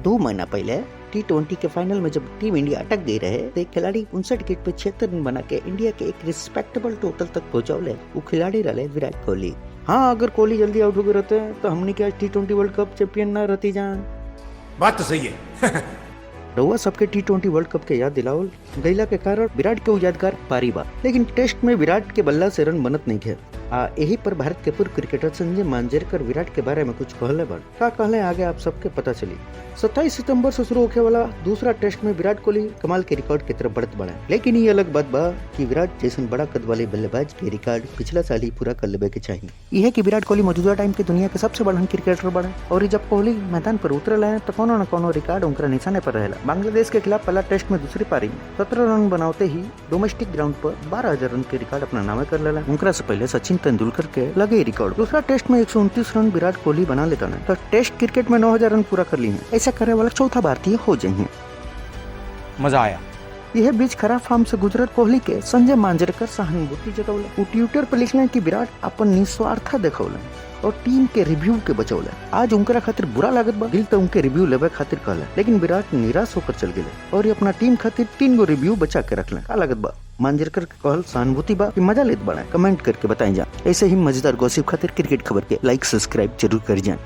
2 महीना पहले T20 के फाइनल में जब टीम इंडिया अटक गई रहे तो एक खिलाड़ी 59 विकेट पे 76 रन बना के इंडिया के एक रिस्पेक्टेबल टोटल तक पहुंचावले। वो खिलाड़ी रहे विराट कोहली। हाँ, अगर कोहली जल्दी आउट हो गए रहते तो हमने क्या T20 वर्ल्ड कप चैंपियन ना रहती जान। बात तो सही है। रउआ सबके T20 वर्ल्ड कप के याद दिलावल गईला के कारण विराट के यादगार पारी बा, लेकिन टेस्ट में विराट के बल्ला से रन बनत नहीं थे। यही पर भारत के पूर्व क्रिकेटर संजय मांजरेकर विराट के बारे में कुछ कहले बन। का कहले आगे आप सबके पता चली। 27 सितंबर से शुरू होने वाला दूसरा टेस्ट में विराट कोहली कमाल के रिकॉर्ड की तरफ बढ़त बढ़ा, लेकिन ये अलग बात बा कि विराट जैसन बड़ा कद वाले बल्लेबाज के रिकॉर्ड पिछला साल ही पूरा कर लेवे के चाहिए। यह कि विराट कोहली मौजूदा टाइम के दुनिया के सबसे बड़ा क्रिकेटर बने और जब कोहली मैदान पर उतरल है तो कोनो न कोनो रिकॉर्ड उनका निशाने पर रहेला। बांग्लादेश के खिलाफ पहला टेस्ट में दूसरी पारी में 17 रन बनाते ही डोमेस्टिक ग्राउंड पर 12,000 रन के रिकॉर्ड अपना नामे कर लेला। उनका से पहले सचिन तेंदुलकर के लगे रिकॉर्ड। दूसरा टेस्ट में 129 रन विराट कोहली बना लेता है तो टेस्ट क्रिकेट में 9,000 रन पूरा कर ली है। ऐसा करने वाला चौथा भारतीय हो जाए। मजा आया। यह बीच खराब फॉर्म से गुजरत कोहली के संजय मांजरेकर सहानुभूति जतौले। वो ट्विटर पर लिखले कि विराट अपन निस्वार्थ देखौले और टीम के रिव्यू के बचौले। आज उनकरा खातिर बुरा लागत बा, दिल तो उनके रिव्यू लेवे खातिर कहले, लेकिन विराट निराश होकर चल गए और ये अपना टीम खातिर 3 गो रिव्यू बचा के रखले। का लागत बा मांजरेकर के कहल सहानुभूति बा कि मजा लेत बड़ा? कमेंट करके बताएं जा। ऐसे ही मजेदार गॉसिप खातिर क्रिकेट खबर के लाइक सब्सक्राइब जरूर कर जाए।